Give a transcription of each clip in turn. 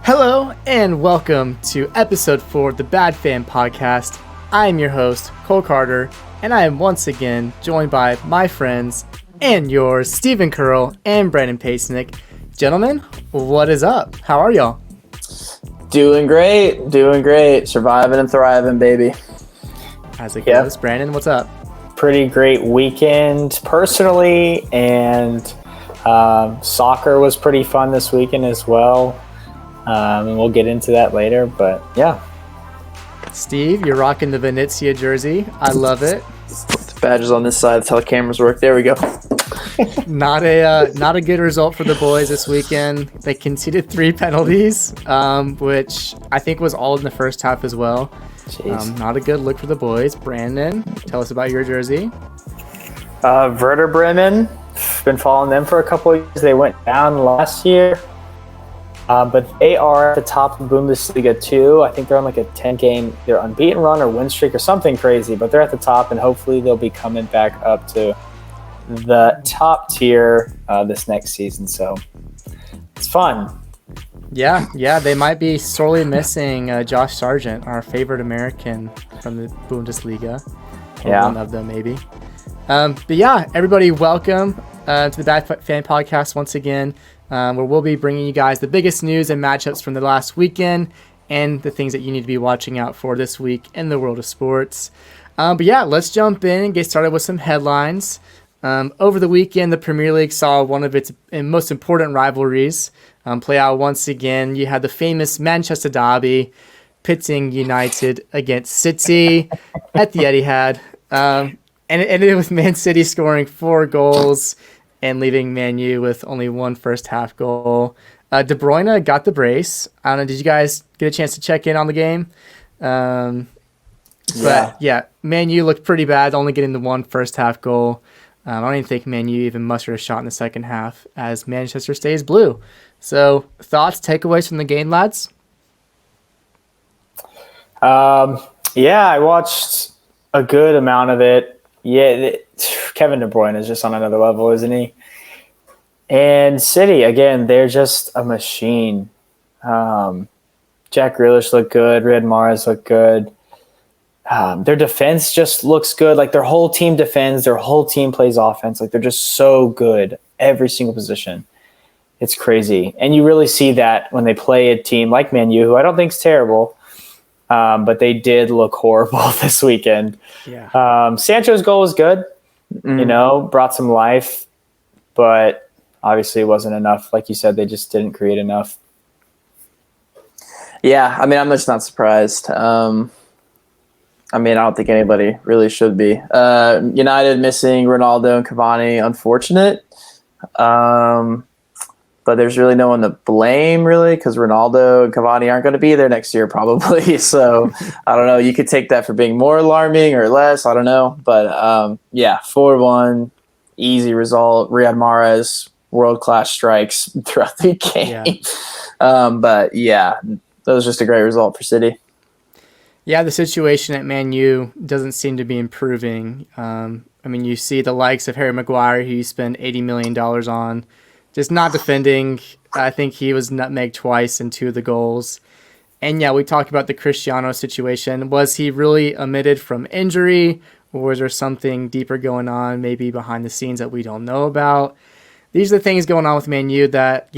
Hello and welcome to episode 4 of the Bad Fan Podcast. I am your host, Cole Carter, and I am once again joined by my friends and yours, Stephen Curl and Brandon Pasnick. Gentlemen, what is up? How are y'all? Doing great. Surviving and thriving, baby. As it goes. Brandon, what's up? Pretty great weekend personally, and soccer was pretty fun this weekend as well. And we'll get into that later, but yeah. Steve, you're rocking the Venezia jersey. I love it. The badges on this side. That's how the cameras work. There we go. Not a good result for the boys this weekend. They conceded 3 penalties, which I think was all in the first half as well. Not a good look for the boys. Brandon, tell us about your jersey. Werder Bremen, been following them for a couple of years. They went down last year, but they are at the top of Bundesliga too. I think they're on like a 10-game, they're unbeaten run or win streak or something crazy, but they're at the top, and hopefully they'll be coming back up to the top tier this next season. So it's fun. Yeah, they might be sorely missing Josh Sargent, our favorite American from the Bundesliga. One of them, maybe. But yeah, everybody, welcome to the Bad Fan Podcast once again, where we'll be bringing you guys the biggest news and matchups from the last weekend and the things that you need to be watching out for this week in the world of sports. But yeah, let's jump in and get started with some headlines. Over the weekend, the Premier League saw one of its most important rivalries play out once again. You had the famous Manchester derby pitting United against City at the Etihad. And it ended with Man City scoring 4 goals and leaving Man U with only 1 first-half goal. De Bruyne got the brace. I don't know, did you guys get a chance to check in on the game? But yeah, Man U looked pretty bad, only getting the 1 first-half goal. I don't even think Man U even mustered a shot in the second half as Manchester stays blue. So, thoughts, takeaways from the game, lads? Yeah, I watched a good amount of it. Yeah, Kevin De Bruyne is just on another level, isn't he? And City, again, they're just a machine. Jack Grealish looked good. Riyad Mahrez looked good. Their defense just looks good. Like, their whole team defends. Their whole team plays offense. Like, they're just so good every single position. It's crazy. And you really see that when they play a team like Man U, who I don't think is terrible, but they did look horrible this weekend. Yeah. Sancho's goal was good, brought some life, but obviously it wasn't enough. Like you said, they just didn't create enough. Yeah, I mean, I'm just not surprised. I don't think anybody really should be. United missing Ronaldo and Cavani, unfortunate. But there's really no one to blame, really, because Ronaldo and Cavani aren't going to be there next year, probably. So, I don't know. You could take that for being more alarming or less. I don't know. But, 4-1, easy result. Riyad Mahrez, world-class strikes throughout the game. Yeah. That was just a great result for City. Yeah, the situation at Man U doesn't seem to be improving. You see the likes of Harry Maguire, who you spend $80 million on, just not defending. I think he was nutmegged twice in 2 of the goals. And yeah, we talked about the Cristiano situation. Was he really omitted from injury, or was there something deeper going on, maybe behind the scenes that we don't know about? These are the things going on with Man U that,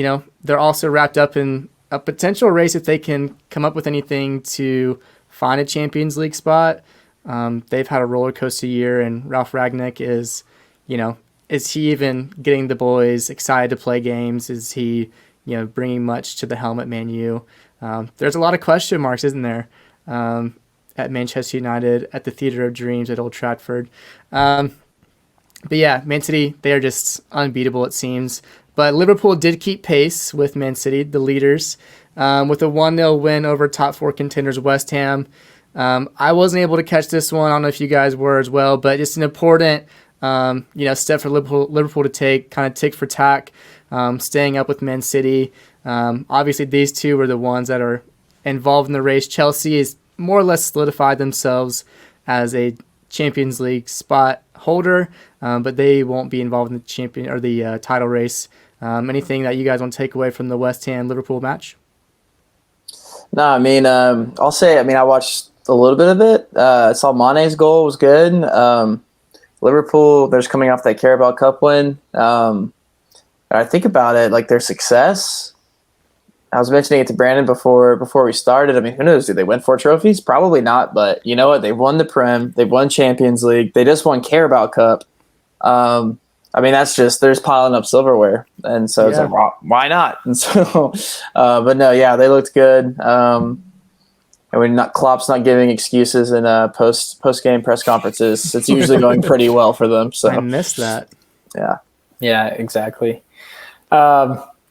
they're also wrapped up in a potential race if they can come up with anything to find a Champions League spot. They've had a roller coaster year, and Ralph Rangnick is he even getting the boys excited to play games? Is he, bringing much to the helm at Man U? There's a lot of question marks, isn't there, at Manchester United, at the Theatre of Dreams at Old Trafford. But yeah, Man City, they are just unbeatable, it seems. But Liverpool did keep pace with Man City, the leaders, with a 1-0 win over top 4 contenders West Ham. I wasn't able to catch this one. I don't know if you guys were as well, but it's an important step for Liverpool to take, kind of tick for tack, staying up with Man City. Obviously, these two were the ones that are involved in the race. Chelsea is more or less solidified themselves as a Champions League spot holder, but they won't be involved in the title race. Anything that you guys want to take away from the West Ham Liverpool match? No, I mean, I'll say, I mean, I watched a little bit of it. I saw Mane's goal was good. Liverpool, they're just coming off that Carabao Cup win. I think about it, like their success. I was mentioning it to Brandon before we started. I mean, who knows? Do they win 4 trophies? Probably not. But you know what? They won the Prem. They've won Champions League. They just won Carabao Cup. I mean, that's just they're just piling up silverware, and so it's like, why not? And so, but no, yeah, they looked good. And when Klopp's not giving excuses in post game press conferences, it's usually going pretty well for them. So I missed that. Yeah, exactly.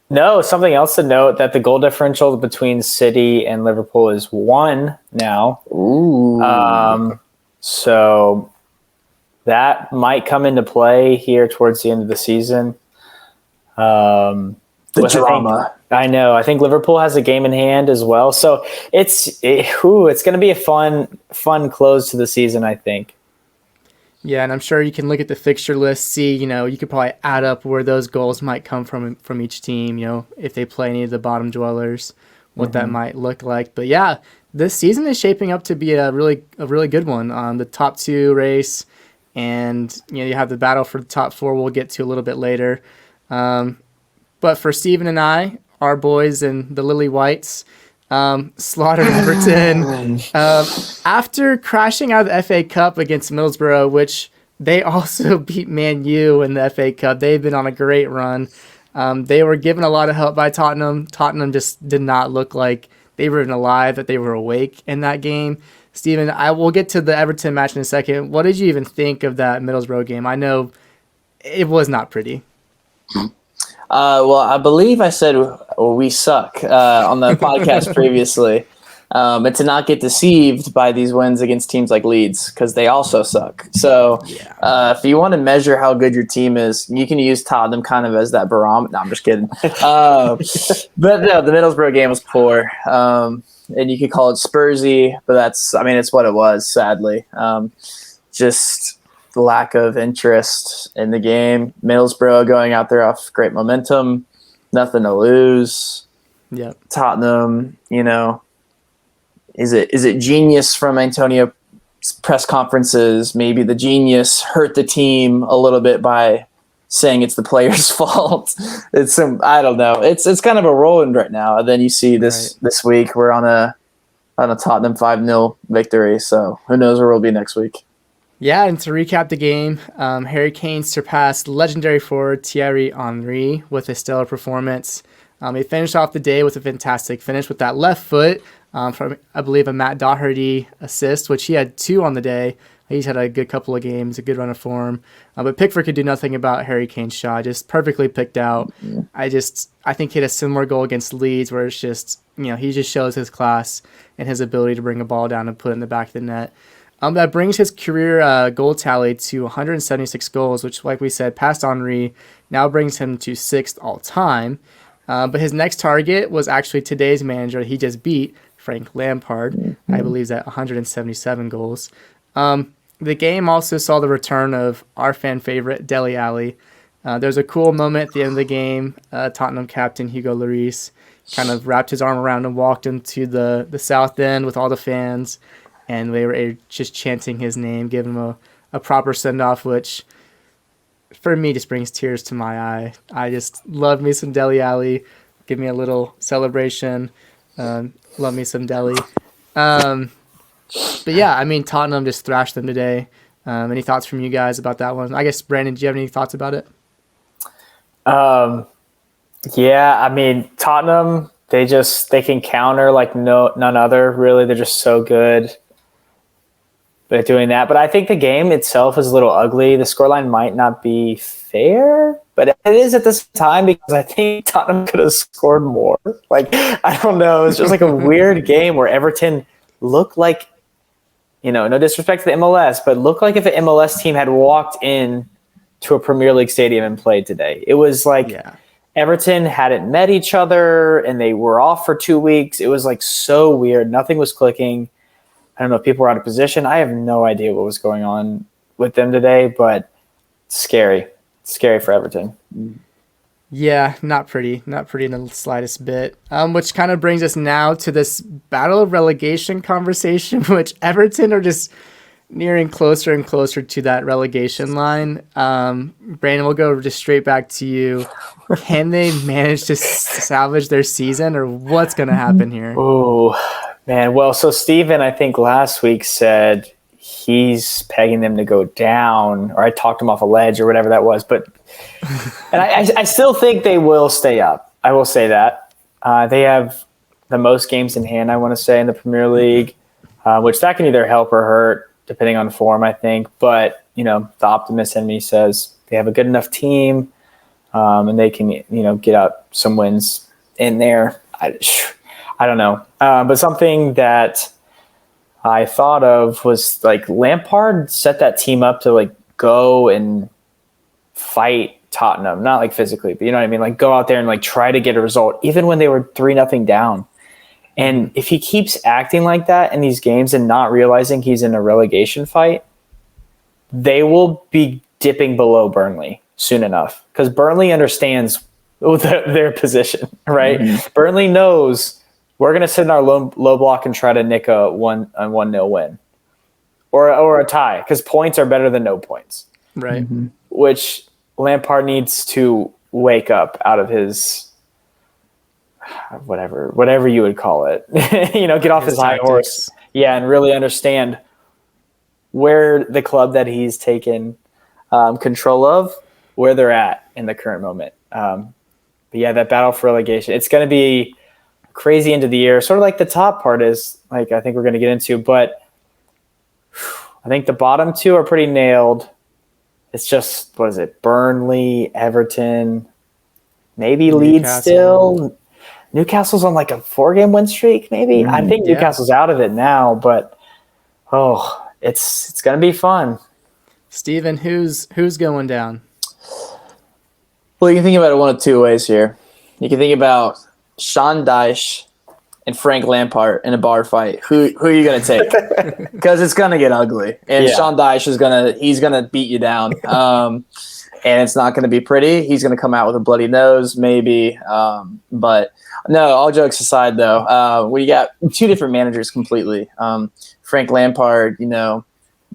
No, something else to note that the goal differential between City and Liverpool is 1 now. Ooh. So that might come into play here towards the end of the season. The drama. I know. I think Liverpool has a game in hand as well. So it's going to be a fun close to the season, I think. Yeah, and I'm sure you can look at the fixture list, see, you could probably add up where those goals might come from each team, if they play any of the bottom dwellers, what that might look like. But yeah, this season is shaping up to be a really good one. The top 2 race, and you have the battle for the top 4 we'll get to a little bit later. But for Steven and I, our boys and the Lily Whites, slaughtered Everton after crashing out of the FA Cup against Middlesbrough, which they also beat Man U in the FA Cup. They've been on a great run. They were given a lot of help by Tottenham. Tottenham just did not look like they were even alive, that they were awake in that game. Steven, I will get to the Everton match in a second. What did you even think of that Middlesbrough game? I know it was not pretty. Well, I believe I said we suck on the podcast previously, and to not get deceived by these wins against teams like Leeds, because they also suck. So if you want to measure how good your team is, you can use Tottenham kind of as that barometer. No, I'm just kidding. But no, the Middlesbrough game was poor, and you could call it Spursy, but it's what it was, sadly. Just the lack of interest in the game. Middlesbrough going out there off great momentum, nothing to lose. Yep. Tottenham, is it genius from Antonio's press conferences? Maybe the genius hurt the team a little bit by saying it's the players' fault. I don't know. It's kind of a whirlwind right now. And then you see this week we're on a Tottenham 5-0 victory. So who knows where we'll be next week. Yeah, and to recap the game, Harry Kane surpassed legendary forward Thierry Henry with a stellar performance. He finished off the day with a fantastic finish with that left foot from, I believe, a Matt Doherty assist, which he had 2 on the day. He's had a good couple of games, a good run of form. But Pickford could do nothing about Harry Kane's shot, just perfectly picked out. I think he had a similar goal against Leeds where it's just, he just shows his class and his ability to bring a ball down and put it in the back of the net. That brings his career goal tally to 176 goals, which, like we said, past Henry, now brings him to 6th all-time. But his next target was actually today's manager he just beat, Frank Lampard. I believe he's at 177 goals. The game also saw the return of our fan favorite, Dele Alli. There's a cool moment at the end of the game. Tottenham captain Hugo Lloris kind of wrapped his arm around and walked into the south end with all the fans. And they were just chanting his name, giving him a proper send-off, which for me just brings tears to my eye. I just love me some Dele Alli. Give me a little celebration. Love me some Dele. But yeah, Tottenham just thrashed them today. Any thoughts from you guys about that one? I guess, Brandon, do you have any thoughts about it? Yeah, Tottenham, they can counter like none other, really. They're just so good at doing that. But I think the game itself is a little ugly. The scoreline might not be fair, but it is at this time because I think Tottenham could have scored more. I don't know. It's just like a weird game where Everton looked like, no disrespect to the MLS, but looked like if an MLS team had walked in to a Premier League stadium and played today. It was like Everton hadn't met each other and they were off for 2 weeks. It was like so weird. Nothing was clicking. I don't know if people were out of position. I have no idea what was going on with them today, but scary. Scary for Everton. Yeah, not pretty in the slightest bit. Which kind of brings us now to this battle of relegation conversation, which Everton are just nearing closer and closer to that relegation line. Brandon, we'll go just straight back to you. Can they manage to salvage their season, or what's going to happen here? Oh, man. Well, so Steven, I think last week said he's pegging them to go down, or I talked him off a ledge or whatever that was. But and I still think they will stay up. I will say that. They have the most games in hand, I want to say, in the Premier League, which that can either help or hurt depending on form, I think. But, the optimist in me says they have a good enough team, and they can, get out some wins in there. I don't know. But something that I thought of was like Lampard set that team up to like go and fight Tottenham, not like physically, but you know what I mean? Like go out there and like try to get a result, even when they were 3-0 down. And if he keeps acting like that in these games and not realizing he's in a relegation fight, they will be dipping below Burnley soon enough, because Burnley understands their position, right? Mm-hmm. Burnley knows we're going to sit in our low block and try to nick a 1-0 win or a tie, because points are better than no points. Right. Mm-hmm. Which Lampard needs to wake up out of his whatever you would call it, get off his high horse. Yeah. And really understand where the club that he's taken control of, where they're at in the current moment. But yeah, that battle for relegation, it's going to be crazy into the year. Sort of like the top part is like, I think we're going to get into, but I think the bottom two are pretty nailed. It's just, what is it? Burnley, Everton, maybe Leeds still. Newcastle's on like a 4-game win streak, maybe. I think Newcastle's out of it now, but it's going to be fun. Steven, who's going down? Well, you can think about it one of two ways here. You can think about Sean Dyche and Frank Lampard in a bar fight. Who are you going to take? Because it's going to get ugly. And Sean Dyche he's going to beat you down. And it's not going to be pretty. He's going to come out with a bloody nose, maybe. But no, all jokes aside, though, we got two different managers completely. Frank Lampard,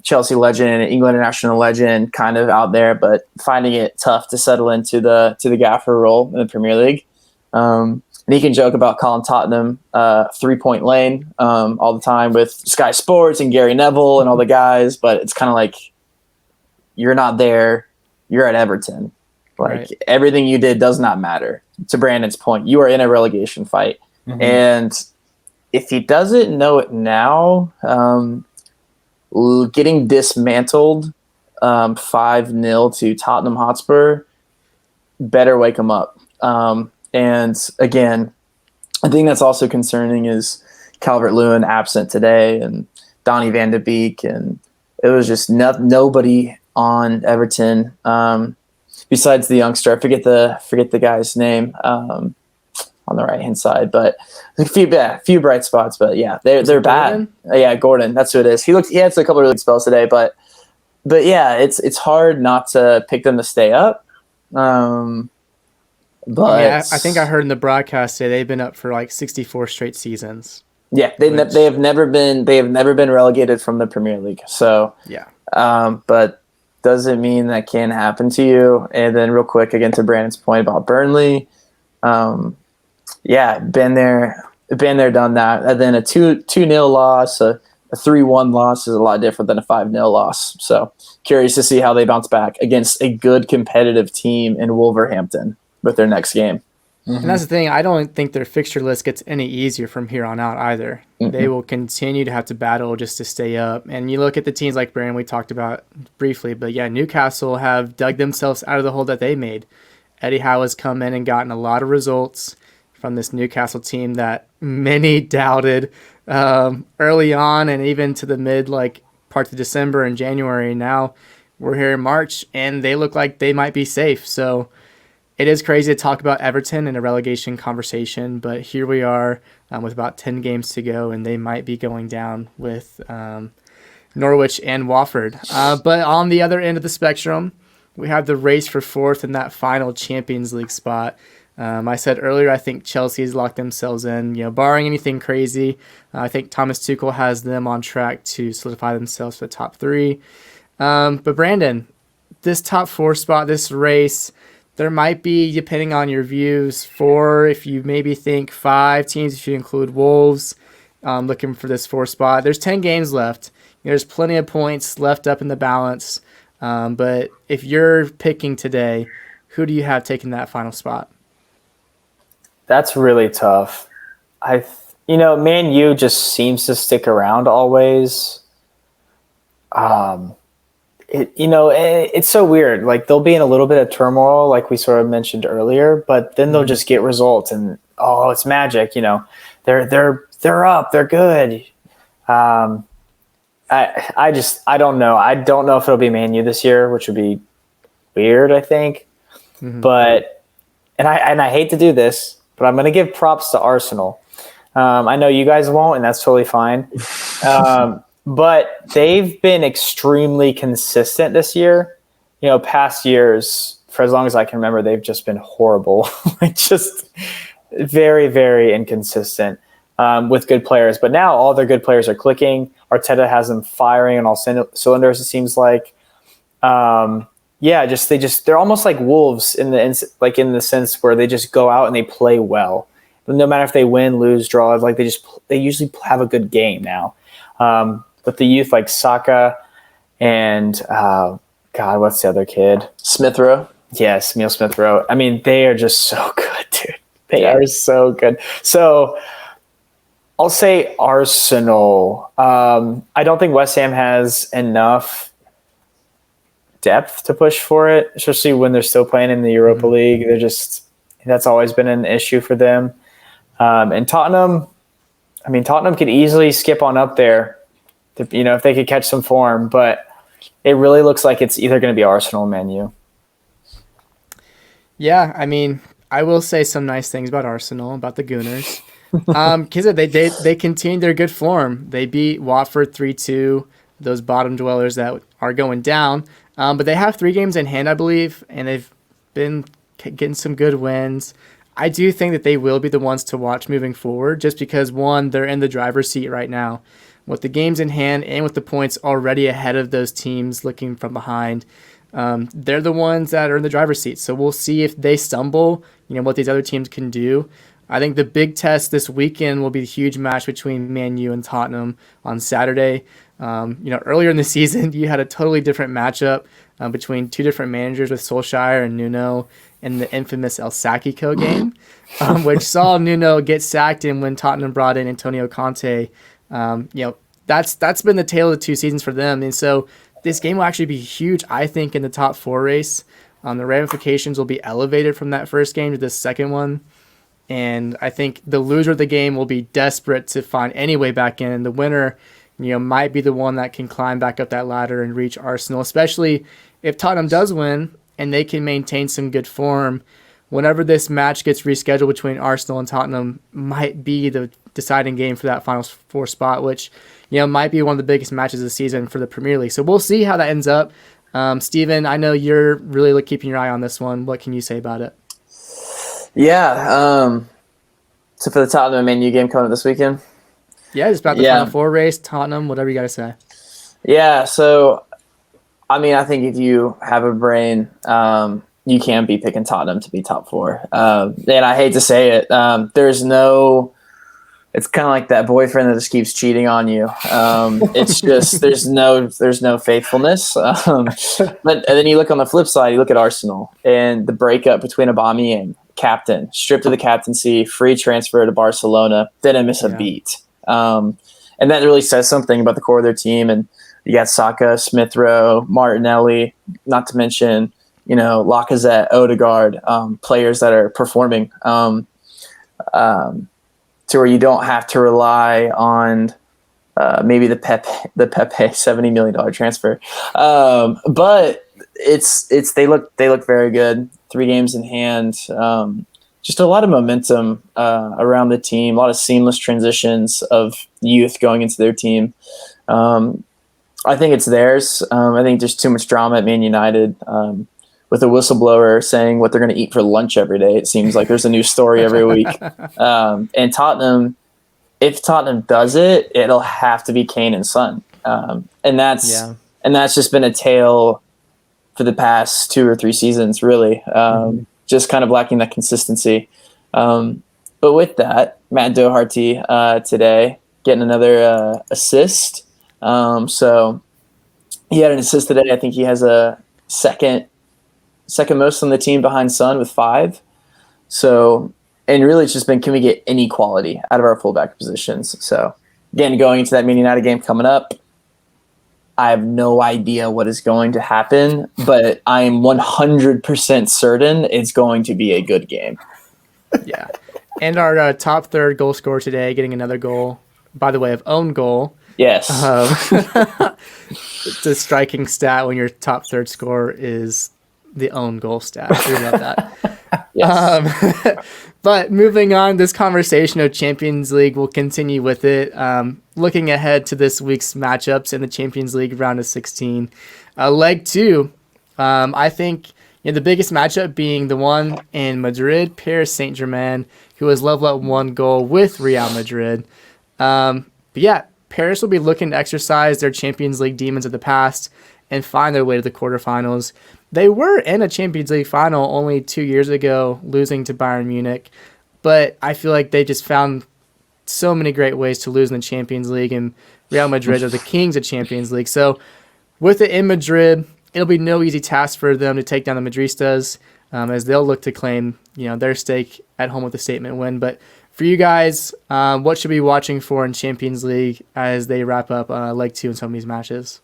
Chelsea legend, England international legend, kind of out there, but finding it tough to settle into the gaffer role in the Premier League. And he can joke about calling Tottenham 3-point lane all the time with Sky Sports and Gary Neville and all the guys, but it's kind of like you're not there. You're at Everton. Like everything you did does not matter. To Brandon's point, you are in a relegation fight. Mm-hmm. And if he doesn't know it now, getting dismantled 5-0 to Tottenham Hotspur better wake him up. And again, I think that's also concerning is Calvert-Lewin absent today and Donny van de Beek, and it was just nobody on Everton besides the youngster. I forget the guy's name on the right hand side, but a few bright spots. But yeah, they're bad. Yeah, Gordon, that's who it is. He had a couple of really good spells today, but yeah, it's hard not to pick them to stay up. But yeah, I think I heard in the broadcast today they've been up for like 64 straight seasons. Yeah, they have never been relegated from the Premier League. So yeah, but doesn't mean that can happen to you. And then real quick again to Brandon's point about Burnley, yeah, been there, done that. And then a 2-0 loss, a 3-1 loss is a lot different than a 5-0 loss. So curious to see how they bounce back against a good competitive team in Wolverhampton with their next game. Mm-hmm. And that's the thing. I don't think their fixture list gets any easier from here on out either. Mm-hmm. They will continue to have to battle just to stay up. And you look at the teams like Brandon, we talked about briefly, but yeah, Newcastle have dug themselves out of the hole that they made. Eddie Howe has come in and gotten a lot of results from this Newcastle team that many doubted early on and even to the mid parts of December and January. Now we're here in March and they look like they might be safe. So it is crazy to talk about Everton in a relegation conversation, but here we are with about 10 games to go, and they might be going down with Norwich and Watford. But on the other end of the spectrum, we have the race for fourth in that final Champions League spot. I said earlier, I think Chelsea's locked themselves in, barring anything crazy. I think Thomas Tuchel has them on track to solidify themselves for the top three. But Brandon, this top four spot, this race, there might be, depending on your views, four, if you maybe think five teams, if you include Wolves, looking for this four spot. There's 10 games left. There's plenty of points left up in the balance. But if you're picking today, who do you have taking that final spot? That's really tough. Man U just seems to stick around always. It's so weird. Like, they'll be in a little bit of turmoil, like we sort of mentioned earlier, but then they'll just get results, and it's magic. They're up, they're good. I don't know. I don't know if it'll be Man U this year, which would be weird, I think. Mm-hmm. But I hate to do this, but I'm going to give props to Arsenal. I know you guys won't, and that's totally fine. But they've been extremely consistent this year. Past years, for as long as I can remember, they've just been horrible. Just very, very inconsistent with good players. But now all their good players are clicking. Arteta has them firing on all cylinders, it seems like. They're almost like Wolves in the sense where they just go out and they play well. No matter if they win, lose, draw, they usually have a good game now. With the youth like Saka and what's the other kid? Smith Rowe. Yes, Emile Smith Rowe. I mean, they are just so good, dude. They are so good. So I'll say Arsenal. I don't think West Ham has enough depth to push for it, especially when they're still playing in the Europa League. That's always been an issue for them. And Tottenham could easily skip on up there, if they could catch some form, but it really looks like it's either going to be Arsenal or Man U. Yeah, I will say some nice things about Arsenal, about the Gooners. Because they continue their good form. They beat Watford 3-2, those bottom dwellers that are going down. But they have 3 games in hand, I believe, and they've been getting some good wins. I do think that they will be the ones to watch moving forward, just because, one, they're in the driver's seat right now. With the games in hand and with the points already ahead of those teams looking from behind, they're the ones that are in the driver's seat. So we'll see if they stumble, what these other teams can do. I think the big test this weekend will be the huge match between Man U and Tottenham on Saturday. Earlier in the season, you had a totally different matchup between 2 different managers with Solskjaer and Nuno in the infamous El Sakiko game, which saw Nuno get sacked, and when Tottenham brought in Antonio Conte, that's been the tale of the 2 seasons for them. And so this game will actually be huge, I think, in the top 4 race. The ramifications will be elevated from that first game to this second one. And I think the loser of the game will be desperate to find any way back in. And the winner, might be the one that can climb back up that ladder and reach Arsenal, especially if Tottenham does win and they can maintain some good form. Whenever this match gets rescheduled between Arsenal and Tottenham, might be the deciding game for that final 4 spot, which, might be one of the biggest matches of the season for the Premier League. So we'll see how that ends up. Steven, I know you're really keeping your eye on this one. What can you say about it? Yeah. So for the Tottenham and Man U game coming up this weekend? Yeah, it's about the final 4 race, Tottenham, whatever you got to say. Yeah, so, I think if you have a brain, you can be picking Tottenham to be top 4. And I hate to say it, it's kind of like that boyfriend that just keeps cheating on you. It's just, there's no faithfulness. But then you look on the flip side, you look at Arsenal and the breakup between Aubameyang, captain, stripped of the captaincy, free transfer to Barcelona, didn't miss a beat. And that really says something about the core of their team. And you got Saka, Smith Rowe, Martinelli, not to mention, Lacazette, Odegaard, players that are performing to where you don't have to rely on maybe the Pepe $70 million transfer. But they look very good. 3 games in hand. Just a lot of momentum around the team, a lot of seamless transitions of youth going into their team. I think it's theirs. I think there's too much drama at Man United. with a whistleblower saying what they're going to eat for lunch every day. It seems like there's a new story every week. And Tottenham, if Tottenham does it, it'll have to be Kane and Son. And that's just been a tale for the past 2 or 3 seasons, really. Just kind of lacking that consistency. But with that, Matt Doherty today getting another assist. So he had an assist today. I think he has a second most on the team behind Son with 5. So, and really it's just been, can we get any quality out of our fullback positions? So again, going into that Man United game coming up, I have no idea what is going to happen, but I am 100% certain it's going to be a good game. Yeah. And our top third goal scorer today, getting another goal, by the way, of own goal. Yes. It's a striking stat when your top third scorer is the own goal stat. We love that. Yes. But moving on, this conversation of Champions League, we'll continue with it. Looking ahead to this week's matchups in the Champions League round of 16. Leg 2, I think the biggest matchup being the one in Madrid, Paris Saint-Germain, who has leveled up 1 goal with Real Madrid. But yeah, Paris will be looking to exercise their Champions League demons of the past and find their way to the quarterfinals. They were in a Champions League final only 2 years ago, losing to Bayern Munich. But I feel like they just found so many great ways to lose in the Champions League, and Real Madrid are the kings of Champions League. So with it in Madrid, it'll be no easy task for them to take down the Madristas, as they'll look to claim their stake at home with a statement win. But for you guys, what should we be watching for in Champions League as they wrap up leg 2 in some of these matches?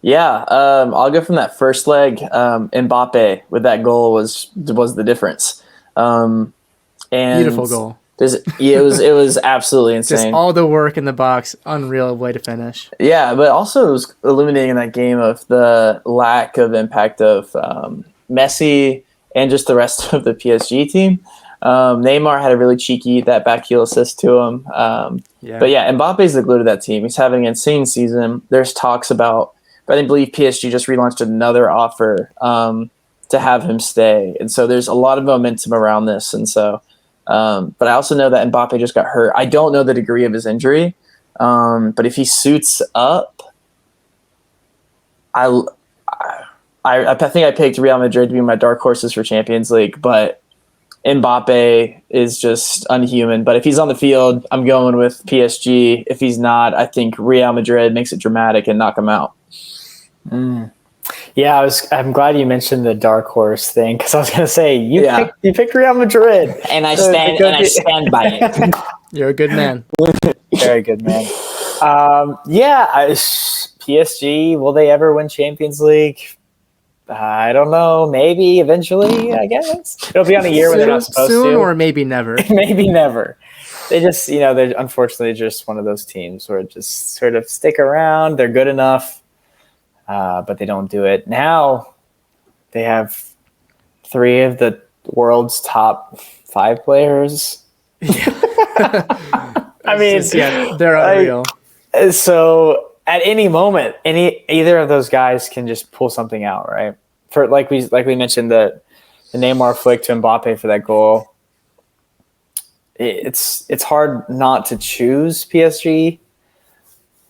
Yeah, I'll go from that first leg. Mbappe with that goal was the difference. And Beautiful goal. It was absolutely insane. Just all the work in the box, unreal way to finish. Yeah, but also it was illuminating in that game of the lack of impact of Messi and just the rest of the PSG team. Neymar had a really cheeky that back heel assist to him. But yeah, Mbappe's the glue to that team. He's having an insane season. There's talks about, but I believe PSG just relaunched another offer to have him stay. And so there's a lot of momentum around this. And so, but I also know that Mbappe just got hurt. I don't know the degree of his injury, but if he suits up, I think I picked Real Madrid to be my dark horses for Champions League, but Mbappe is just unhuman. But if he's on the field, I'm going with PSG. If he's not, I think Real Madrid makes it dramatic and knock him out. Yeah, I'm glad you mentioned the dark horse thing, because I was going to say you picked Real Madrid, and I stand by it. You're a good man. Very good man. PSG, will they ever win Champions League? I don't know. Maybe eventually, I guess. It'll be on a year when they're not supposed soon, to. Or maybe never. Maybe never. They just, they're unfortunately just one of those teams where just sort of stick around. They're good enough, but they don't do it. Now they have 3 of the world's top 5 players. I mean, they're unreal. So at any moment, either of those guys can just pull something out, right? For like we mentioned, the Neymar flick to Mbappe for that goal. It's hard not to choose PSG,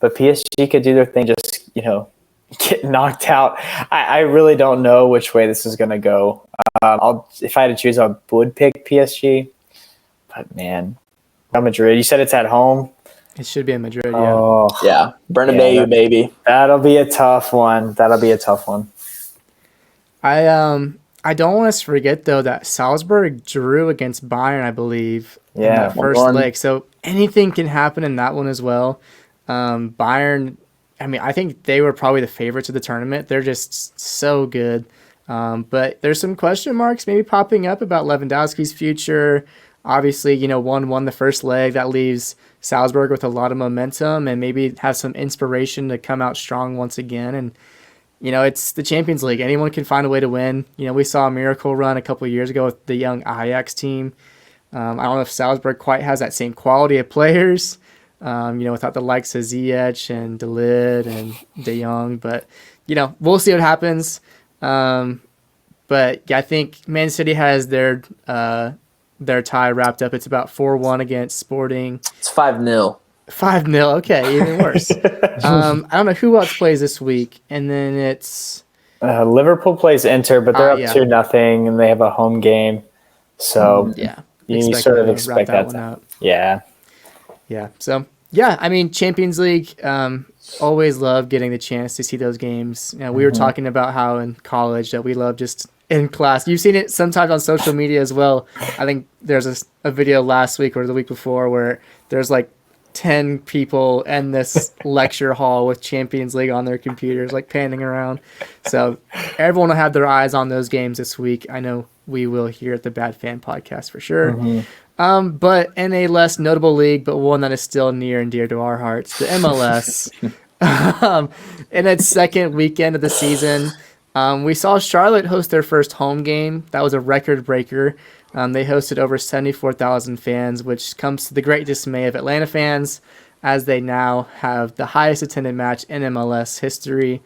but PSG could do their thing, just get knocked out. I really don't know which way this is going to go. If I had to choose, I would pick PSG. But man, Real Madrid. You said it's at home. It should be in Madrid, yeah. Oh, yeah. Bernabeu, baby. That'll be a tough one. I don't want us to forget, though, that Salzburg drew against Bayern, I believe, in that first leg. So anything can happen in that one as well. Bayern, I think they were probably the favorites of the tournament. They're just so good. But there's some question marks maybe popping up about Lewandowski's future. Obviously, 1-1 the first leg. That leaves Salzburg with a lot of momentum and maybe have some inspiration to come out strong once again. And, it's the Champions League. Anyone can find a way to win. We saw a miracle run a couple of years ago with the young Ajax team. I don't know if Salzburg quite has that same quality of players, without the likes of Ziyech and De Ligt and De Jong. But we'll see what happens. But yeah, I think Man City has their tie wrapped up. It's about 4-1 against Sporting. It's 5-0. 5-0. Okay, even worse. I don't know who else plays this week, and then it's Liverpool plays Inter, but they're up 2-0, and they have a home game. So you sort of expect that one out. Yeah. Yeah. So yeah, I mean, Champions League. Always love getting the chance to see those games. We were talking about how in college that we love just in class. You've seen it sometimes on social media as well. I think there's a video last week or the week before where there's like 10 people in this lecture hall with Champions League on their computers, like panning around. So everyone will have their eyes on those games this week. I know we will here at the Bad Fan Podcast for sure. But in a less notable league, but one that is still near and dear to our hearts, the MLS. In its second weekend of the season, we saw Charlotte host their first home game. That was a record breaker. They hosted over 74,000 fans, which comes to the great dismay of Atlanta fans, as they now have the highest attended match in MLS history.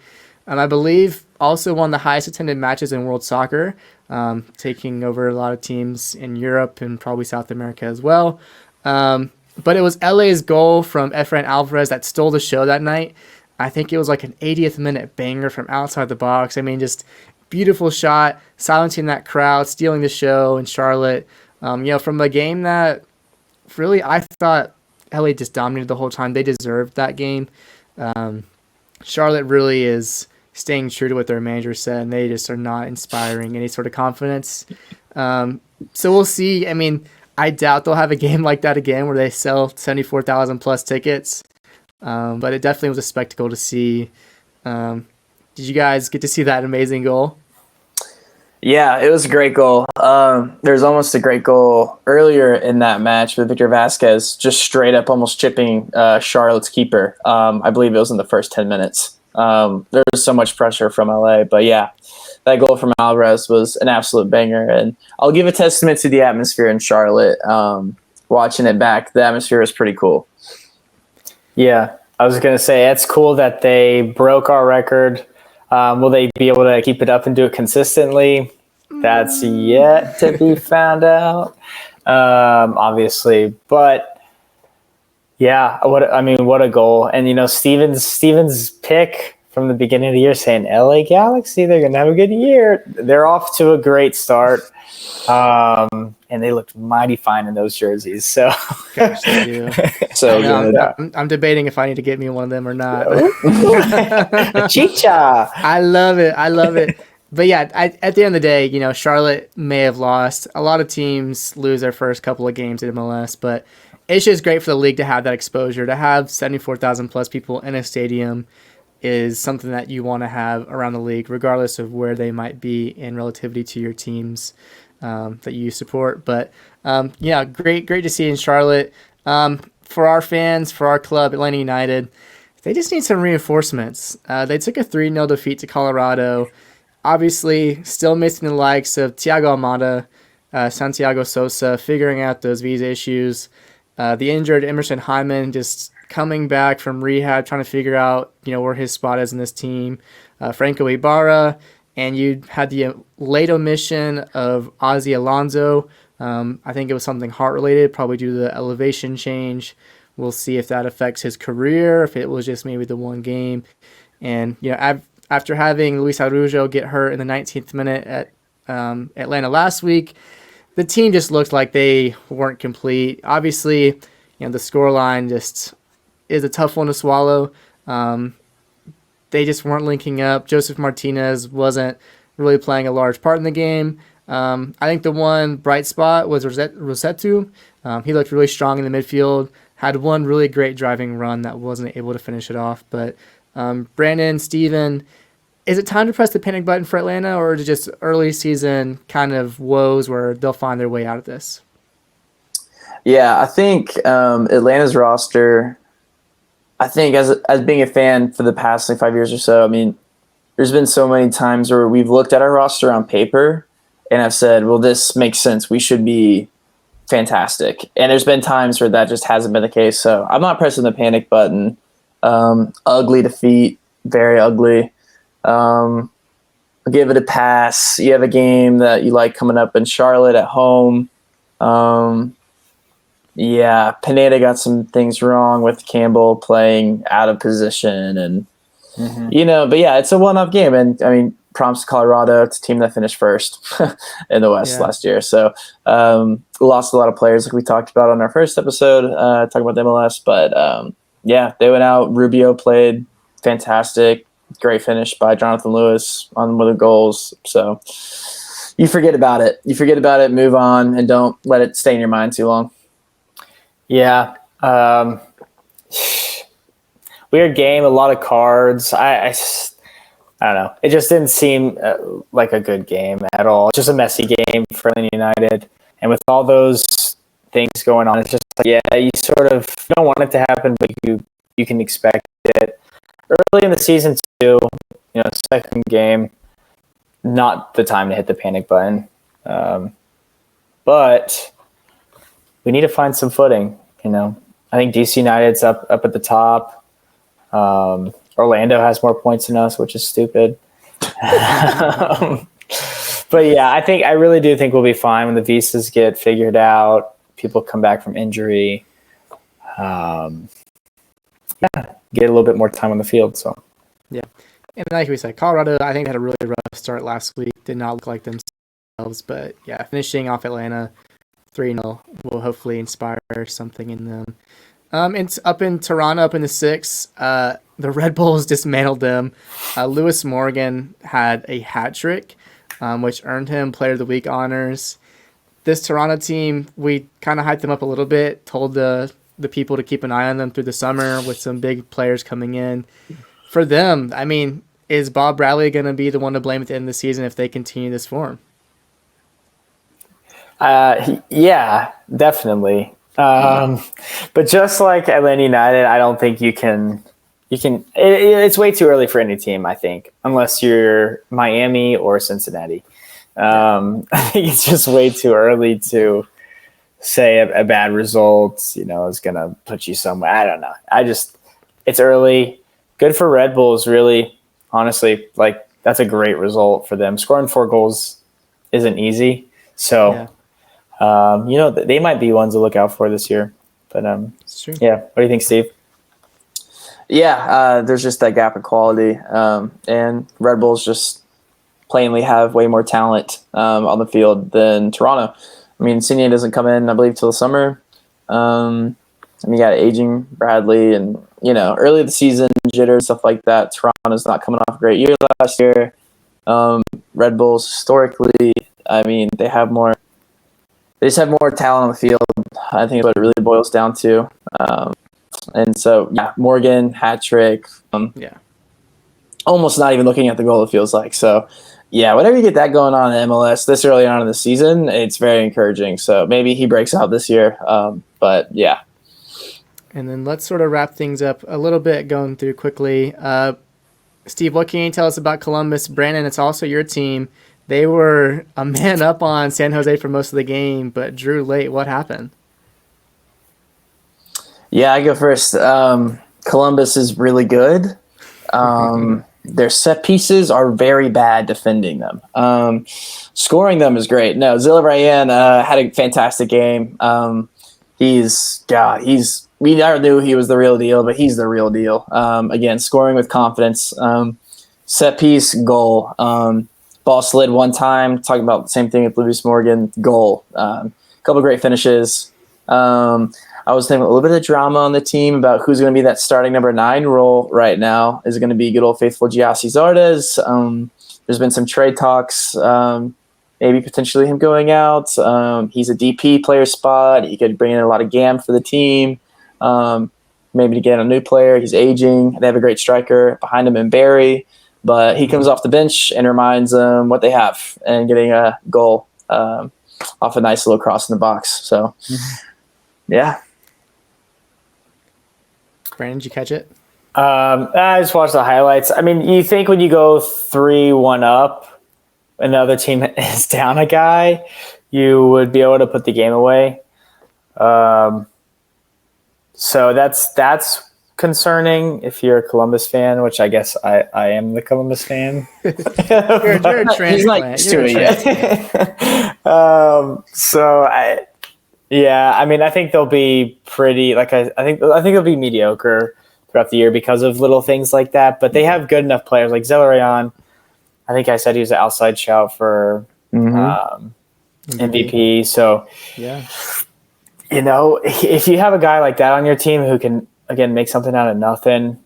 I believe also one of the highest attended matches in world soccer, taking over a lot of teams in Europe and probably South America as well. But it was LA's goal from Efrain Alvarez that stole the show that night. I think it was like an 80th minute banger from outside the box. I mean, just beautiful shot, silencing that crowd, stealing the show in Charlotte. From a game that really I thought LA just dominated the whole time. They deserved that game. Charlotte really is staying true to what their manager said, and they just are not inspiring any sort of confidence. So we'll see. I mean, I doubt they'll have a game like that again where they sell 74,000 plus tickets. But it definitely was a spectacle to see. Did you guys get to see that amazing goal? Yeah, it was a great goal. There's almost a great goal earlier in that match with Victor Vasquez just straight up almost chipping Charlotte's keeper. I believe it was in the first 10 minutes. There was so much pressure from LA. But yeah, that goal from Alvarez was an absolute banger. And I'll give a testament to the atmosphere in Charlotte. Watching it back, the atmosphere was pretty cool. Yeah, I was going to say, it's cool that they broke our record. Will they be able to keep it up and do it consistently? That's yet to be found out, obviously. But yeah, what a goal! And Steven's pick from the beginning of the year saying LA Galaxy, they're going to have a good year. They're off to a great start, and they looked mighty fine in those jerseys. So, gosh, they do. So good. I'm debating if I need to get me one of them or not. Chicha. I love it. But yeah, at the end of the day, Charlotte may have lost. A lot of teams lose their first couple of games at MLS, but it's just great for the league to have that exposure. To have 74,000 plus people in a stadium is something that you want to have around the league, regardless of where they might be in relativity to your teams that you support. But yeah, great to see in Charlotte. For our fans, for our club, Atlanta United, they just need some reinforcements. They took a 3-0 defeat to Colorado. Obviously, still missing the likes of Thiago Almada, Santiago Sosa, figuring out those visa issues. The injured Emerson Hyman just coming back from rehab, trying to figure out where his spot is in this team. Franco Ibarra, and you had the late omission of Ozzy Alonso. I think it was something heart-related, probably due to the elevation change. We'll see if that affects his career, if it was just maybe the one game. And, after having Luis Araujo get hurt in the 19th minute at Atlanta last week, the team just looked like they weren't complete. Obviously, the scoreline just is a tough one to swallow. They just weren't linking up. Joseph Martinez wasn't really playing a large part in the game. I think the one bright spot was Rossetto. He looked really strong in the midfield, had one really great driving run that wasn't able to finish it off. But Brandon, Steven, is it time to press the panic button for Atlanta, or is it just early season kind of woes where they'll find their way out of this? Yeah, I think Atlanta's roster, I think as being a fan for the past 5 years or so, I mean, there's been so many times where we've looked at our roster on paper and I've said, well, this makes sense. We should be fantastic. And there's been times where that just hasn't been the case. So I'm not pressing the panic button. Ugly defeat, very ugly. I'll give it a pass. You have a game that you like coming up in Charlotte at home. Yeah, Pineda got some things wrong with Campbell playing out of position, and but yeah, it's a one-off game, and I mean, prompts to Colorado. It's a team that finished first in the West last year, so lost a lot of players, like we talked about on our first episode, talking about the MLS. But yeah, they went out. Rubio played fantastic, great finish by Jonathan Lewis on one of the goals. So you forget about it. Move on, and don't let it stay in your mind too long. Yeah. Weird game, a lot of cards. I don't know. It just didn't seem like a good game at all. It's just a messy game for Atlanta United. And with all those things going on, it's just like, yeah, you sort of don't want it to happen, but you can expect it. Early in the season too, second game, not the time to hit the panic button. But we need to find some footing, I think DC United's up at the top. Orlando has more points than us, which is stupid. But yeah, I really do think we'll be fine when the visas get figured out, people come back from injury. Get a little bit more time on the field. So yeah. And like we said, Colorado, I think had a really rough start last week. Did not look like themselves, but yeah, finishing off Atlanta 3-0 will hopefully inspire something in them. It's up in Toronto, up in the 6. The Red Bulls dismantled them. Lewis Morgan had a hat trick, which earned him Player of the Week honors. This Toronto team, we kind of hyped them up a little bit, told the people to keep an eye on them through the summer with some big players coming in. For them, I mean, is Bob Bradley going to be the one to blame at the end of the season if they continue this form? Yeah, definitely. But just like Atlanta United, I don't think you can. It's way too early for any team, I think, unless you're Miami or Cincinnati. I think it's just way too early to say a bad result, is going to put you somewhere. I don't know. It's early. Good for Red Bulls, really. Honestly, like, that's a great result for them. Scoring 4 goals isn't easy. So, they might be ones to look out for this year. But, it's true. Yeah. What do you think, Steve? Yeah, there's just that gap in quality. And Red Bulls just plainly have way more talent on the field than Toronto. I mean, Insigne doesn't come in, I believe, till the summer. You got aging Bradley and, early the season jitters, stuff like that. Toronto's not coming off a great year last year. Red Bulls, historically, I mean, they just have more talent on the field. I think is what it really boils down to. And so, yeah, Morgan, hat trick. Almost not even looking at the goal, it feels like. So, yeah, whenever you get that going on in MLS this early on in the season, it's very encouraging. So maybe he breaks out this year. But, yeah. And then let's sort of wrap things up a little bit, going through quickly. Steve, what can you tell us about Columbus? Brandon, it's also your team. They were a man up on San Jose for most of the game, but drew late. What happened? Yeah, I go first. Columbus is really good. Their set pieces are very bad defending them. Scoring them is great. No, Zilla Ryan had a fantastic game. We never knew he was the real deal, but he's the real deal. Again, scoring with confidence. Set piece, goal. Ball slid one time. Talking about the same thing with Lewis Morgan, goal. Couple of great finishes. I was thinking a little bit of drama on the team about who's going to be that starting number 9 role right now. Is it going to be good old faithful Giassi Zardes? There's been some trade talks, maybe potentially him going out. He's a DP player spot. He could bring in a lot of GAM for the team. Maybe to get a new player. He's aging. They have a great striker behind him in Barry. But he comes off the bench and reminds them what they have and getting a goal off a nice little cross in the box. So, yeah. Brandon, did you catch it? I just watched the highlights. I mean, you think when you go 3-1 up, another team is down a guy, you would be able to put the game away. So that's concerning if you're a Columbus fan, which I guess I am the Columbus fan. You're a transplant. He's not used to it yet. I think they'll be pretty. I think they'll be mediocre throughout the year because of little things like that. But they have good enough players like Zelarayan. I think I said he was an outside shout for MVP. So yeah, if you have a guy like that on your team who can again make something out of nothing,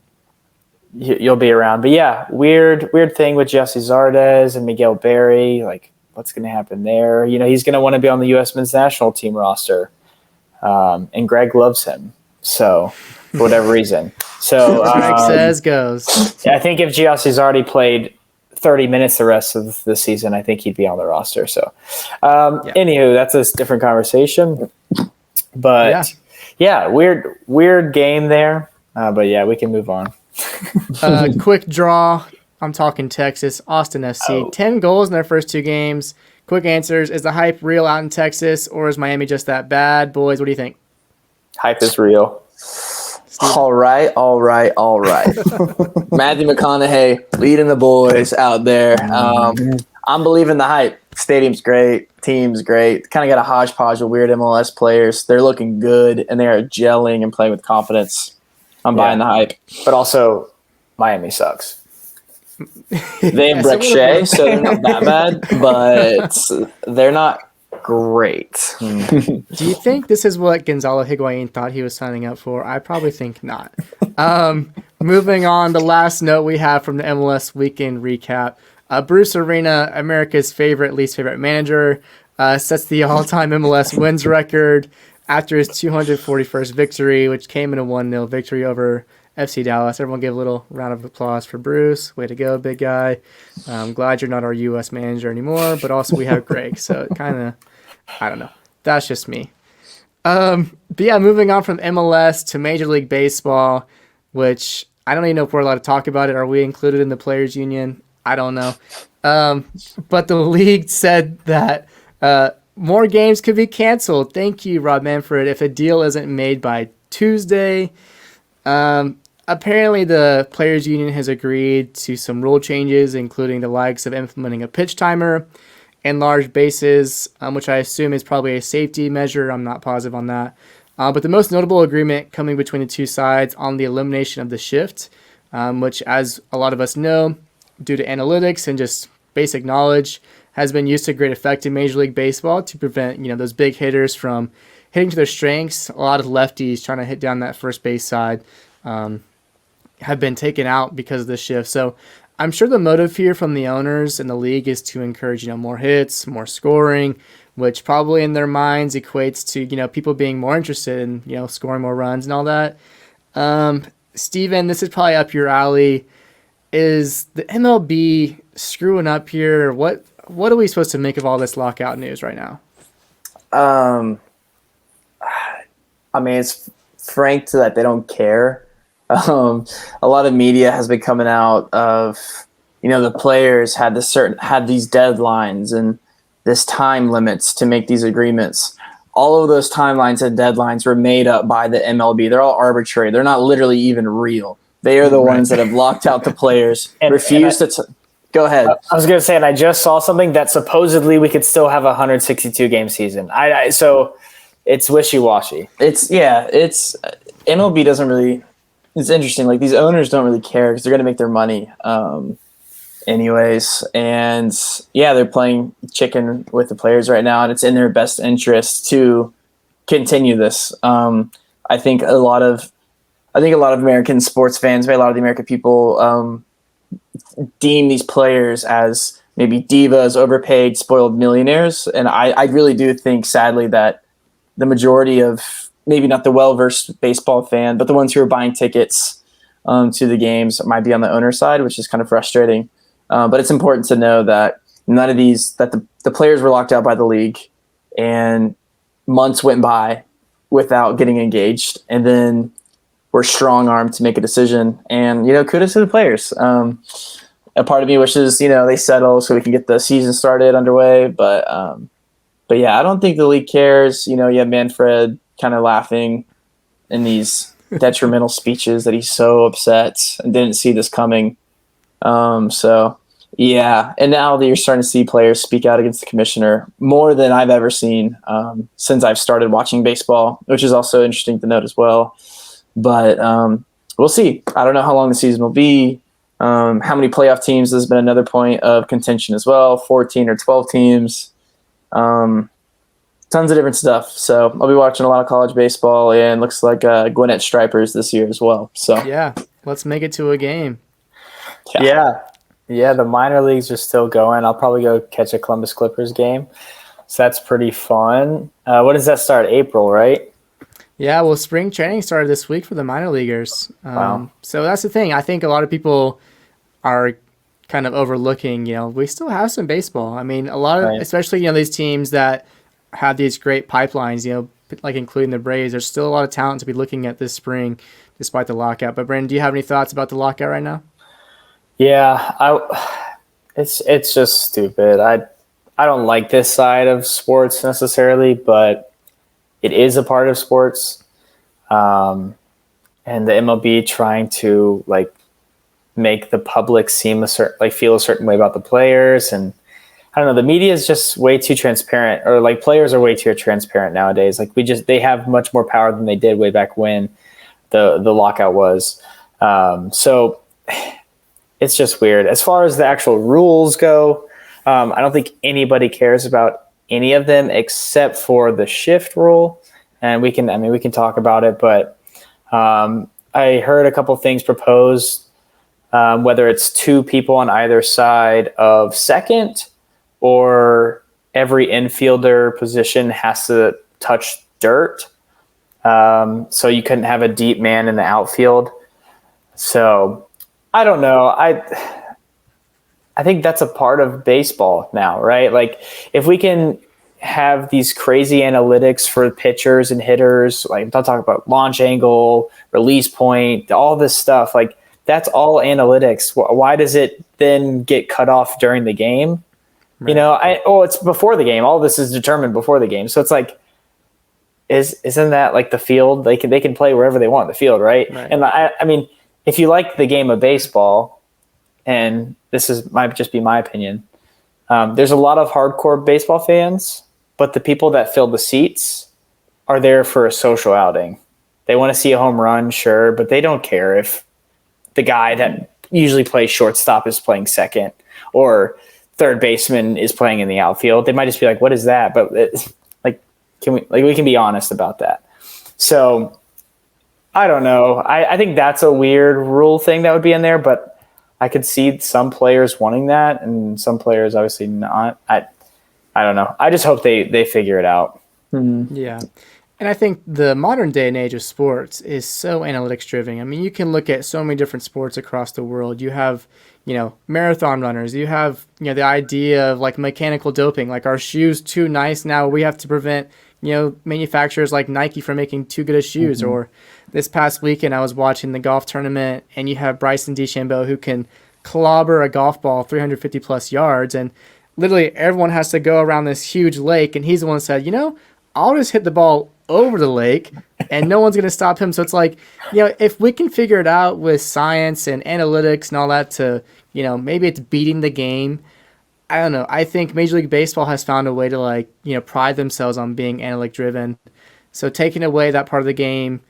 you'll be around. But yeah, weird thing with Jesse Zardes and Miguel Berry. Like, what's going to happen there? He's going to want to be on the U.S. men's national team roster, and Greg loves him. So, for whatever reason. So, Greg says goes. I think if Giossi Zardi played 30 minutes the rest of the season, I think he'd be on the roster. So, Anywho, that's a different conversation. But weird game there. But yeah, we can move on. Quick draw. I'm talking Texas, Austin FC. 10 goals in their first 2 games. Quick answers. Is the hype real out in Texas, or is Miami just that bad? Boys, what do you think? Hype is real. All right. Matthew McConaughey leading the boys out there. I'm believing the hype. Stadium's great. Team's great. Kind of got a hodgepodge of weird MLS players. They're looking good, and they are gelling and playing with confidence. I'm buying the hype. But also, Miami sucks. They have Breck Shea, so they're not that bad, but they're not great. Do you think this is what Gonzalo Higuain thought he was signing up for? I probably think not. Moving on, the last note we have from the MLS weekend recap. Bruce Arena, America's least favorite manager, sets the all-time MLS wins record after his 241st victory, which came in a 1-0 victory over FC Dallas. Everyone give a little round of applause for Bruce. Way to go, big guy. I'm glad you're not our U.S. manager anymore, but also we have Greg, so it kind of, I don't know. That's just me. But yeah, moving on from MLS to Major League Baseball, which I don't even know if we're allowed to talk about it. Are we included in the Players Union? I don't know. But the league said that more games could be canceled. Thank you, Rob Manfred, if a deal isn't made by Tuesday. Apparently, the Players Union has agreed to some rule changes, including the likes of implementing a pitch timer and large bases, which I assume is probably a safety measure. I'm not positive on that. But the most notable agreement coming between the two sides on the elimination of the shift, which, as a lot of us know, due to analytics and just basic knowledge, has been used to great effect in Major League Baseball to prevent, those big hitters from hitting to their strengths. A lot of lefties trying to hit down that first base side have been taken out because of the shift. So I'm sure the motive here from the owners and the league is to encourage, more hits, more scoring, which probably in their minds equates to, people being more interested in, scoring more runs and all that. Steven, this is probably up your alley. Is the MLB screwing up here? What are we supposed to make of all this lockout news right now? It's frank to that they don't care. A lot of media has been coming out of, the players had these deadlines and this time limits to make these agreements. All of those timelines and deadlines were made up by the MLB. They're all arbitrary. They're not literally even real. They are the ones that have locked out the players, refused to go ahead. I was going to say, and I just saw something that supposedly we could still have a 162-game season. So it's wishy-washy. It's MLB doesn't really – it's interesting. Like, these owners don't really care because they're going to make their money anyways. And, they're playing chicken with the players right now, and it's in their best interest to continue this. I think a lot of American sports fans, maybe a lot of the American people deem these players as maybe divas, overpaid, spoiled millionaires. And I really do think, sadly, that the majority of maybe not the well-versed baseball fan, but the ones who are buying tickets to the games might be on the owner side, which is kind of frustrating. But it's important to know that none of these, that the players were locked out by the league and months went by without getting engaged. And then we're strong-armed to make a decision. And, kudos to the players. A part of me wishes, they settle so we can get the season started underway. But yeah, I don't think the league cares. You have Manfred kind of laughing in these detrimental speeches that he's so upset and didn't see this coming. So yeah, and now that you're starting to see players speak out against the commissioner more than I've ever seen since I've started watching baseball, which is also interesting to note as well. But we'll see. I don't know how long the season will be. How many playoff teams has been another point of contention as well, 14 or 12 teams. Tons of different stuff. So I'll be watching a lot of college baseball, and looks like Gwinnett Stripers this year as well. So Yeah, let's make it to a game. Yeah, the minor leagues are still going. I'll probably go catch a Columbus Clippers game. So that's pretty fun. When does that start? April, right? Yeah, well, spring training started this week for the minor leaguers. Wow. So that's the thing. I think a lot of people are kind of overlooking, we still have some baseball. I mean, a lot of, Right. especially, these teams that have these great pipelines, like including the Braves, there's still a lot of talent to be looking at this spring despite the lockout. But Brandon, do you have any thoughts about the lockout right now? Yeah, it's just stupid. I don't like this side of sports necessarily, but it is a part of sports. And the MLB trying to make the public feel a certain way about the players, and I don't know, the media is just way too transparent, or players are way too transparent nowadays. They have much more power than they did way back when the lockout was. So it's just weird. As far as the actual rules go, I don't think anybody cares about any of them except for the shift rule. And we can talk about it, but I heard a couple things proposed, whether it's 2 people on either side of second, or every infielder position has to touch dirt. So you couldn't have a deep man in the outfield. So I don't know. I think that's a part of baseball now, right? If we can have these crazy analytics for pitchers and hitters, I'm talking about launch angle, release point, all this stuff, that's all analytics. Why does it then get cut off during the game? Right. It's before the game. All this is determined before the game. So it's isn't that the field? They can play wherever they want in the field, right? And I mean, if you like the game of baseball, and might just be my opinion, there's a lot of hardcore baseball fans, but the people that fill the seats are there for a social outing. They want to see a home run, sure, but they don't care if the guy that usually plays shortstop is playing second, or third baseman is playing in the outfield. They might just be like, "What is that?" But we can be honest about that. So I don't know. I think that's a weird rule thing that would be in there, but I could see some players wanting that and some players obviously not. I don't know. I just hope they figure it out. Mm-hmm. Yeah. And I think the modern day and age of sports is so analytics driven. I mean, you can look at so many different sports across the world. You have, marathon runners. You have, the idea of mechanical doping. Our shoes too nice now. We have to prevent, manufacturers like Nike from making too good of shoes. Mm-hmm. Or this past weekend, I was watching the golf tournament, and you have Bryson DeChambeau who can clobber a golf ball 350 plus yards, and literally everyone has to go around this huge lake, and he's the one who said, I'll just hit the ball over the lake and no one's going to stop him. So it's if we can figure it out with science and analytics and all that to, maybe it's beating the game. I don't know. I think Major League Baseball has found a way to pride themselves on being analytic driven. So taking away that part of the game,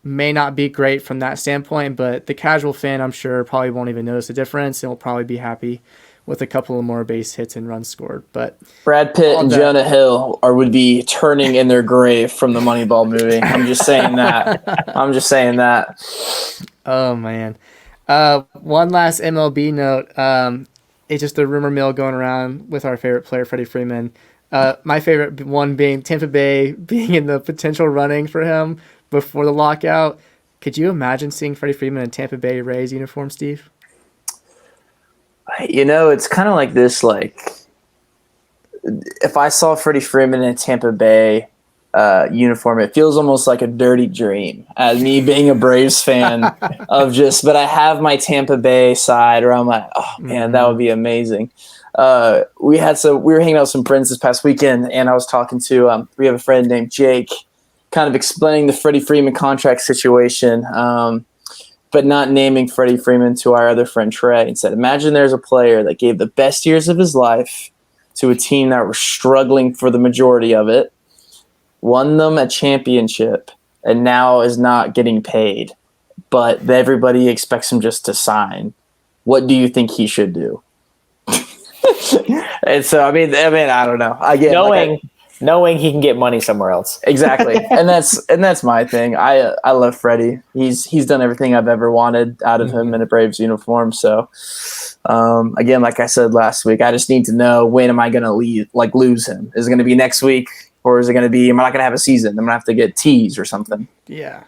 may not be great from that standpoint, but the casual fan, I'm sure, probably won't even notice the difference and will probably be happy with a couple of more base hits and runs scored. But Brad Pitt and Jonah Hill would be turning in their grave from the Moneyball movie. I'm just saying that. Oh, man. One last MLB note. It's just a rumor mill going around with our favorite player, Freddie Freeman. My favorite one being Tampa Bay being in the potential running for him before the lockout. Could you imagine seeing Freddie Freeman in Tampa Bay Rays uniform, Steve? It's kind of like this, if I saw Freddie Freeman in Tampa Bay uniform, it feels almost like a dirty dream. As me being a Braves fan but I have my Tampa Bay side where I'm like, oh man, that would be amazing. We were hanging out with some friends this past weekend, and I was talking to, we have a friend named Jake, kind of explaining the Freddie Freeman contract situation, but not naming Freddie Freeman to our other friend Trey, and said, imagine there's a player that gave the best years of his life to a team that was struggling for the majority of it, won them a championship, and now is not getting paid, but everybody expects him just to sign. What do you think he should do? And so, I mean, I don't know. I get knowing he can get money somewhere else. Exactly. and that's my thing. I love Freddie. He's done everything I've ever wanted out of him in a Braves uniform. So again, like I said last week, I just need to know, when am I going to lose him? Is it going to be next week, or is it going to be, am I not going to have a season? I'm going to have to get teased or something. Yeah.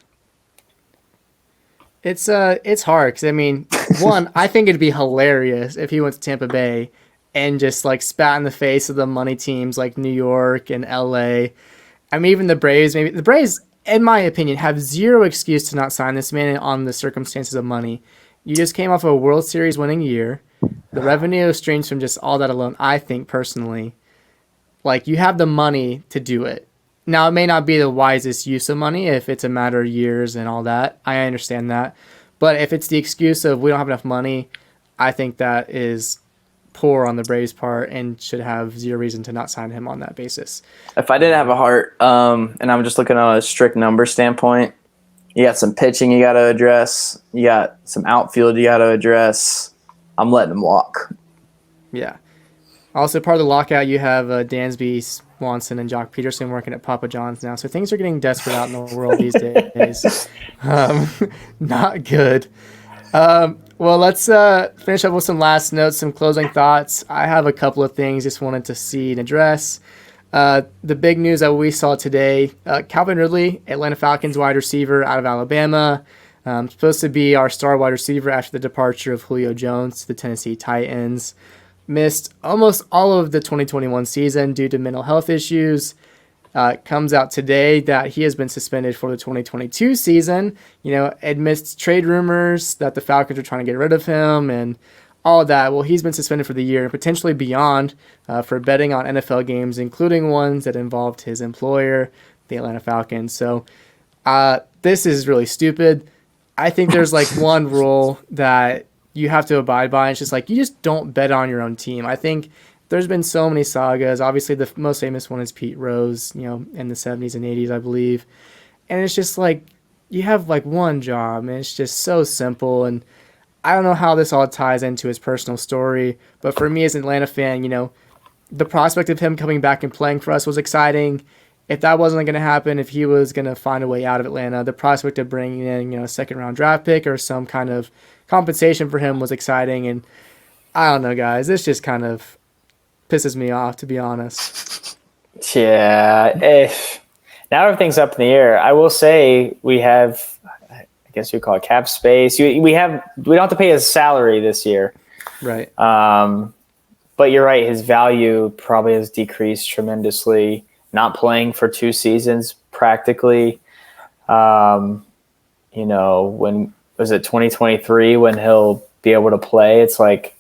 It's hard because, I mean, one, I think it'd be hilarious if he went to Tampa Bay and just like spat in the face of the money teams like New York and LA. I mean, even the Braves, maybe the Braves, in my opinion, have zero excuse to not sign this man on the circumstances of money. You just came off a World Series winning year. The revenue streams from just all that alone, I think personally, like, you have the money to do it. Now, it may not be the wisest use of money if it's a matter of years and all that. I understand that. But if it's the excuse of we don't have enough money, I think that is poor on the Braves' part and should have zero reason to not sign him on that basis. If I didn't have a heart, and I'm just looking on a strict number standpoint, you got some pitching you got to address. You got some outfield you got to address. I'm letting him walk. Yeah. Also, part of the lockout, you have Dansby Swanson and Jock Peterson working at Papa John's now. So things are getting desperate out in the world these days. Not good. Well, let's finish up with some last notes, some closing thoughts. I have a couple of things just wanted to see and address. The big news that we saw today, Calvin Ridley, Atlanta Falcons wide receiver out of Alabama, supposed to be our star wide receiver after the departure of Julio Jones to the Tennessee Titans. Missed almost all of the 2021 season due to mental health issues. Comes out today that he has been suspended for the 2022 season. Amidst trade rumors that the Falcons are trying to get rid of him and all of that. Well, he's been suspended for the year and potentially beyond for betting on NFL games, including ones that involved his employer, the Atlanta Falcons. So this is really stupid. I think there's like one rule that you have to abide by. It's just like, you just don't bet on your own team. I think there's been so many sagas. Obviously, the most famous one is Pete Rose, in the 70s and 80s, I believe. And it's just like, you have like one job, and it's just so simple. And I don't know how this all ties into his personal story, but for me as an Atlanta fan, the prospect of him coming back and playing for us was exciting. If that wasn't going to happen, if he was going to find a way out of Atlanta, the prospect of bringing in, a second-round draft pick or some kind of compensation for him was exciting. And I don't know, guys. This just kind of pisses me off, to be honest. Yeah. Now everything's up in the air. I will say we have, I guess you call it cap space. We don't have to pay his salary this year. Right. But you're right. His value probably has decreased tremendously. Not playing for 2 seasons practically. When was it 2023 when he'll be able to play? It's like,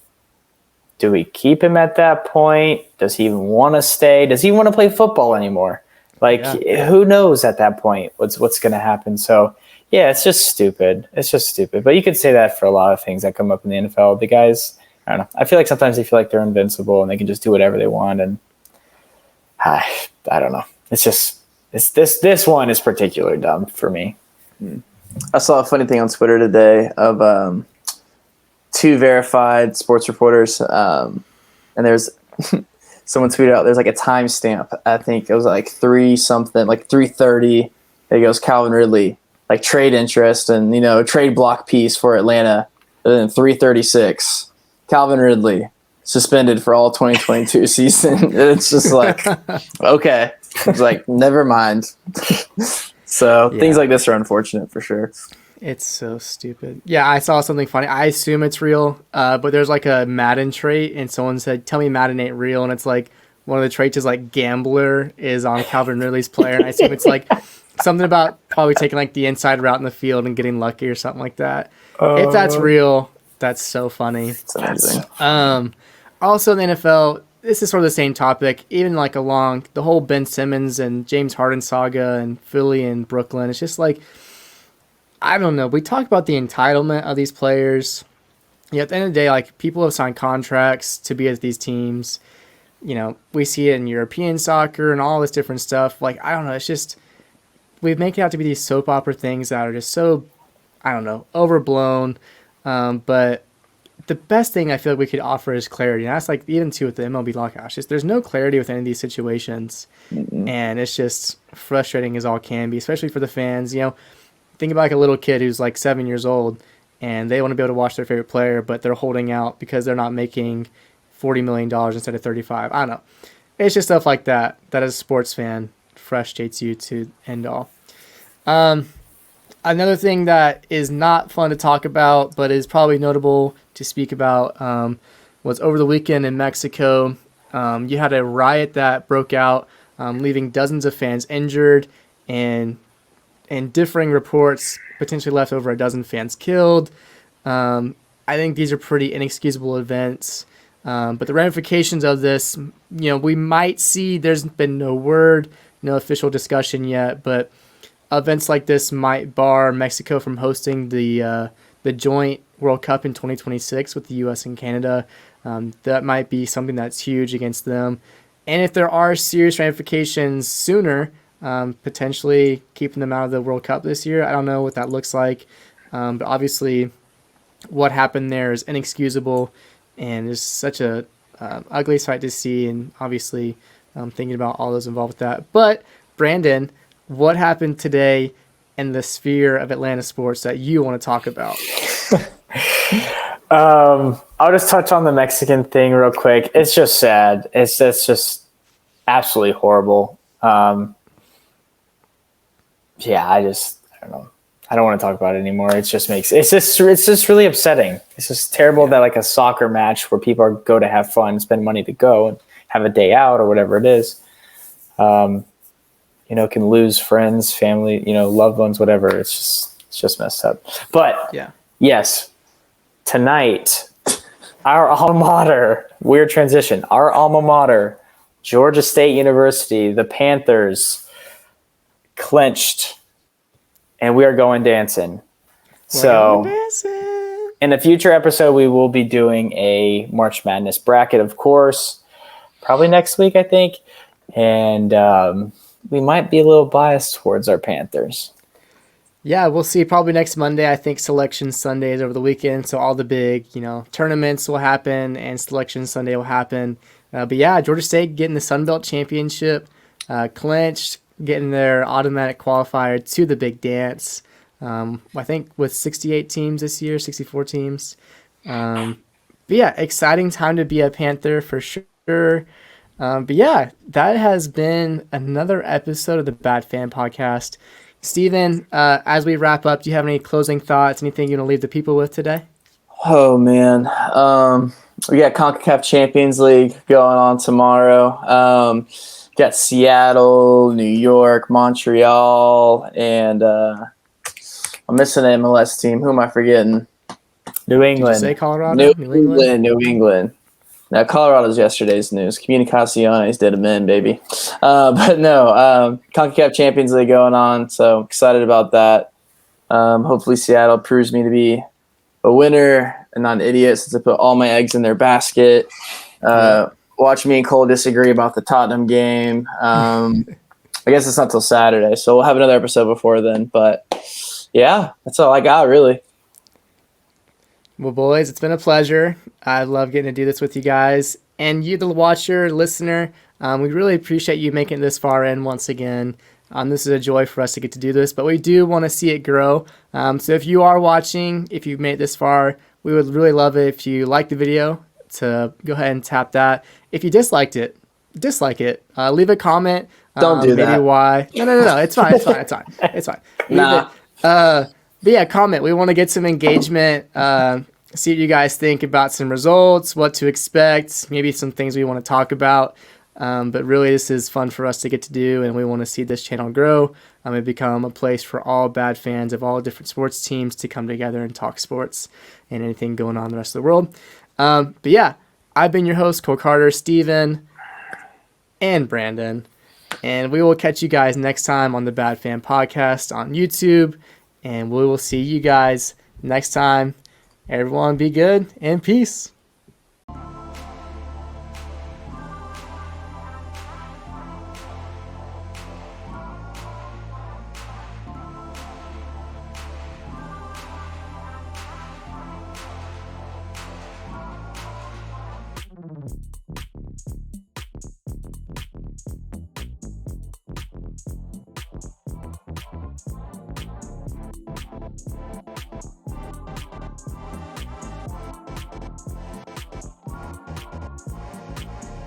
do we keep him at that point? Does he even want to stay? Does he want to play football anymore? Who knows at that point what's going to happen? So, yeah, it's just stupid. It's just stupid. But you could say that for a lot of things that come up in the NFL. The guys, I don't know. I feel like sometimes they feel like they're invincible and they can just do whatever they want. And I don't know. It's just this one is particularly dumb for me. I saw a funny thing on Twitter today of 2 verified sports reporters, and there's someone tweeted out there's like a timestamp. I think it was like 3:30. It goes Calvin Ridley, like trade interest and trade block piece for Atlanta. And then 3:36, Calvin Ridley suspended for all 2022 season. It's just like, okay, it's like never mind. So things like this are unfortunate for sure. It's so stupid. Yeah, I saw something funny. I assume it's real, but there's like a Madden trait, and someone said, tell me Madden ain't real, and it's like one of the traits is like gambler is on Calvin Ridley's player, and I assume it's like something about probably taking like the inside route in the field and getting lucky or something like that. If that's real, that's so funny. It's amazing. Also in the NFL, this is sort of the same topic, even like along the whole Ben Simmons and James Harden saga and Philly and Brooklyn. It's just like, I don't know. We talk about the entitlement of these players. Yeah, at the end of the day, like, people have signed contracts to be at these teams. You know, we see it in European soccer and all this different stuff. Like, I don't know. It's just, we make it out to be these soap opera things that are just so, I don't know, overblown. But the best thing I feel like we could offer is clarity. And that's like even too with the MLB lockout. It's just, there's no clarity with any of these situations. And it's just frustrating as all can be, especially for the fans. You know, think about like a little kid who's like 7 years old and they want to be able to watch their favorite player, but they're holding out because they're not making $40 million instead of 35. I don't know. It's just stuff like that as a sports fan frustrates you to end all. Another thing that is not fun to talk about, but is probably notable to speak about, was over the weekend in Mexico. You had a riot that broke out, leaving dozens of fans injured, and differing reports potentially left over a dozen fans killed. I think these are pretty inexcusable events. But the ramifications of this, you know, we might see, there's been no word, no official discussion yet, but events like this might bar Mexico from hosting the joint World Cup in 2026 with the U.S. and Canada. That might be something that's huge against them. And if there are serious ramifications sooner, potentially keeping them out of the World Cup this year, I don't know what that looks like. But obviously what happened there is inexcusable and is such a ugly sight to see. And obviously thinking about all those involved with that. But Brandon, what happened today in the sphere of Atlanta sports that you want to talk about? I'll just touch on the Mexican thing real quick. It's just sad. It's just absolutely horrible. I don't know. I don't want to talk about it anymore. It's just really upsetting. It's just terrible that like a soccer match where people go to have fun, spend money to go and have a day out or whatever it is, can lose friends, family, loved ones, whatever. It's just messed up. But yeah, yes, tonight, our alma mater, weird transition, our alma mater, Georgia State University, the Panthers clinched, and we are going dancing. In a future episode, we will be doing a March Madness bracket, of course, probably next week, I think. And we might be a little biased towards our Panthers. Yeah, we'll see. Probably next Monday. I think Selection Sunday is over the weekend, so all the big, tournaments will happen and Selection Sunday will happen. But yeah, Georgia State getting the Sun Belt Championship, clinched, getting their automatic qualifier to the big dance. I think with 68 teams this year, 64 teams. But yeah, exciting time to be a Panther for sure. But yeah, that has been another episode of the Bad Fan Podcast. Steven, as we wrap up, do you have any closing thoughts, anything you want to leave the people with today? Oh, man. We got CONCACAF Champions League going on tomorrow. Got Seattle, New York, Montreal, and I'm missing an MLS team. Who am I forgetting? New England. Did you say Colorado? New England. Now, Colorado's yesterday's news. Comunicaciones did them in, baby. But no, CONCACAF Champions League going on, so excited about that. Hopefully Seattle proves me to be a winner and not an idiot since I put all my eggs in their basket. Watch me and Cole disagree about the Tottenham game. I guess it's not till Saturday, so we'll have another episode before then. But, yeah, that's all I got, really. Well, boys, it's been a pleasure. I love getting to do this with you guys. And you, the watcher, listener, we really appreciate you making it this far in once again. This is a joy for us to get to do this, but we do want to see it grow. So if you are watching, if you've made it this far, we would really love it if you like the video to go ahead and tap that. If you disliked it, dislike it. Leave a comment. Don't do that. Maybe why. No. It's fine. It's fine. Nah. But yeah, comment. We want to get some engagement, see what you guys think about some results, what to expect, maybe some things we want to talk about. But really, this is fun for us to get to do, and we want to see this channel grow and become a place for all bad fans of all different sports teams to come together and talk sports and anything going on in the rest of the world. But yeah, I've been your host, Cole Carter, Steven, and Brandon. And we will catch you guys next time on the Bad Fan Podcast on YouTube. And we will see you guys next time. Everyone be good and peace.